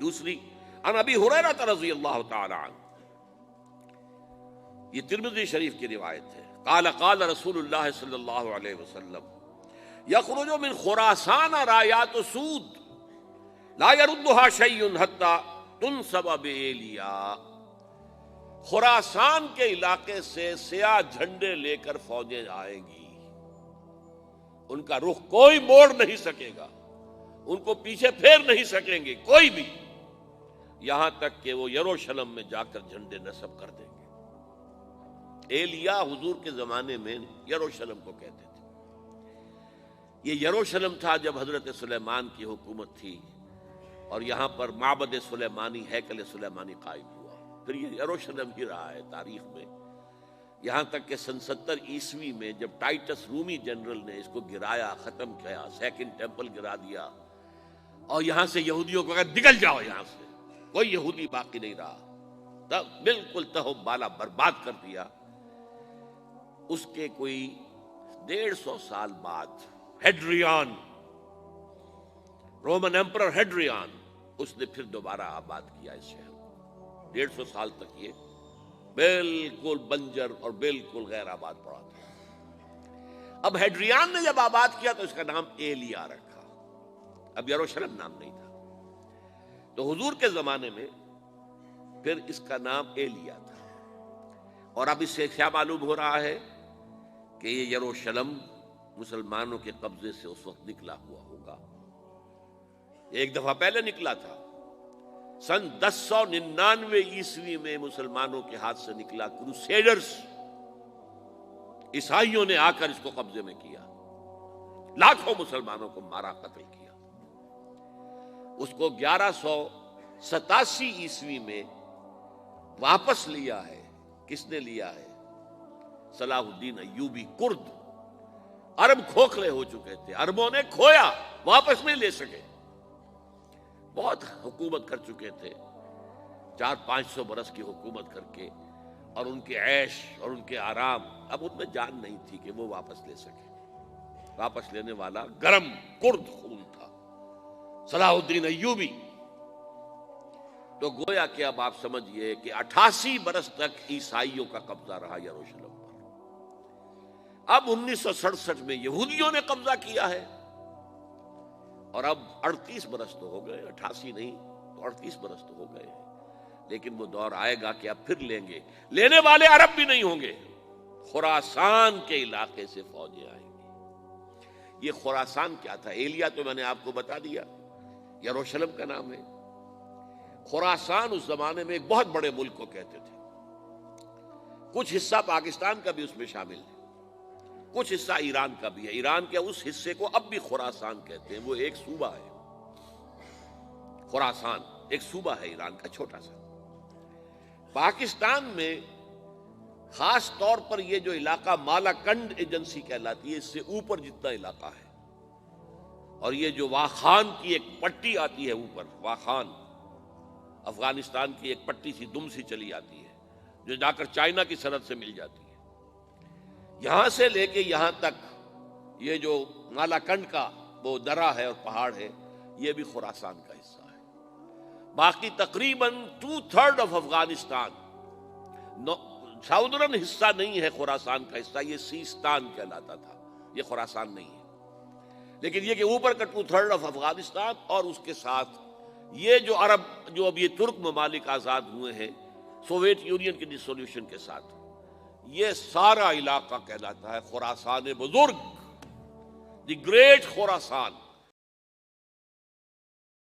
دوسری عن ابی ہریرہ رضی اللہ تعالی عنہ، یہ ترمذی شریف کی روایت ہے، قال قال رسول اللہ صلی اللہ علیہ وسلم یخرج من خراسان رایات سود لا يردها شیء حتی تنصب بإیلیا، خراسان کے علاقے سے سیاہ جھنڈے لے کر فوجیں آئیں گی، ان کا رخ کوئی موڑ نہیں سکے گا، ان کو پیچھے پھیر نہیں سکیں گے کوئی بھی، یہاں تک کہ وہ یروشلم میں جا کر جھنڈے نصب کر دیں گے۔ ایلیا حضور کے زمانے میں یروشلم کو کہتے تھے۔ یہ یروشلم تھا جب حضرت سلیمان کی حکومت تھی اور یہاں پر معبد سلیمانی، ہیکل سلیمانی قائم ہوا، پھر یہ یروشلم ہی رہا ہے تاریخ میں، یہاں تک کہ سن 70 عیسوی میں جب ٹائٹس رومی جنرل نے اس کو گرایا، ختم کیا، سیکنڈ ٹیمپل گرا دیا اور یہاں سے یہودیوں کو کہا نکل جاؤ، یہاں سے کوئی یہودی باقی نہیں رہا، تب بالکل تہو بالا برباد کر دیا۔ اس کے کوئی 150 سال بعد ہیڈریان، رومن ایمپرر ہیڈریان، اس نے پھر دوبارہ آباد کیا اس شہر کو۔ 150 سال تک یہ بالکل بنجر اور بالکل غیر آباد پڑا تھا۔ اب ہیڈریان نے جب آباد کیا تو اس کا نام ایلیا رکھا، اب یروشلم نام نہیں تھا، تو حضور کے زمانے میں پھر اس کا نام ایلیا تھا۔ اور اب اس سے کیا معلوم ہو رہا ہے کہ یہ یروشلم مسلمانوں کے قبضے سے اس وقت نکلا ہوا ہوگا، ایک دفعہ پہلے نکلا تھا، سن 1099 عیسوی میں مسلمانوں کے ہاتھ سے نکلا، کروسیڈرز عیسائیوں نے آ کر اس کو قبضے میں کیا، لاکھوں مسلمانوں کو مارا، قتل کیا۔ اس کو 1187 عیسوی میں واپس لیا ہے۔ کس نے لیا ہے؟ صلاح الدین ایوبی، کرد۔ عرب کھوکھلے ہو چکے تھے، عربوں نے کھویا، واپس نہیں لے سکے، بہت حکومت کر چکے تھے، 400-500 برس کی حکومت کر کے، اور ان کے عیش اور ان کے آرام، اب ان میں جان نہیں تھی کہ وہ واپس لے سکے۔ واپس لینے والا گرم کرد خون تھا، صلاح الدین ایوبی۔ تو گویا کہ اب آپ سمجھئے کہ 88 برس تک عیسائیوں کا قبضہ رہا یروشلم پر۔ اب 1967 میں یہودیوں نے قبضہ کیا ہے، اور اب 38 برس تو ہو گئے، 88 نہیں تو 38 برس تو ہو گئے، لیکن وہ دور آئے گا کہ اب پھر لیں گے، لینے والے عرب بھی نہیں ہوں گے، خراسان کے علاقے سے فوجیں آئیں گی۔ یہ خراسان کیا تھا؟ ایلیا تو میں نے آپ کو بتا دیا، یروشلم کا نام ہے۔ خراسان اس زمانے میں ایک بہت بڑے ملک کو کہتے تھے، کچھ حصہ پاکستان کا بھی اس میں شامل ہے، کچھ حصہ ایران کا بھی ہے، ایران کے اس حصے کو اب بھی خراسان کہتے ہیں، وہ ایک صوبہ ہے، خراسان ایک صوبہ ہے ایران کا چھوٹا سا۔ پاکستان میں خاص طور پر یہ جو علاقہ مالا کنڈ ایجنسی کہلاتی ہے، اس سے اوپر جتنا علاقہ ہے، اور یہ جو واخان کی ایک پٹی آتی ہے اوپر، واخان افغانستان کی ایک پٹی سی دم سی چلی آتی ہے جو جا کر چائنا کی سرحد سے مل جاتی ہے، یہاں سے لے کے یہاں تک یہ جو مالا کنڈ کا وہ درہ ہے اور پہاڑ ہے، یہ بھی خراسان کا حصہ ہے۔ باقی تقریباً 2/3 آف افغانستان، ساؤدرن حصہ نہیں ہے خراسان کا حصہ، یہ سیستان کہلاتا تھا، یہ خراسان نہیں ہے، لیکن یہ کہ اوپر کا 2/3 آف افغانستان، اور اس کے ساتھ یہ جو عرب، جو اب یہ ترک ممالک آزاد ہوئے ہیں سوویت یونین کی ڈسولوشن کے ساتھ، یہ سارا علاقہ کہلاتا ہے خراسان بزرگ، دی گریٹ خراسان۔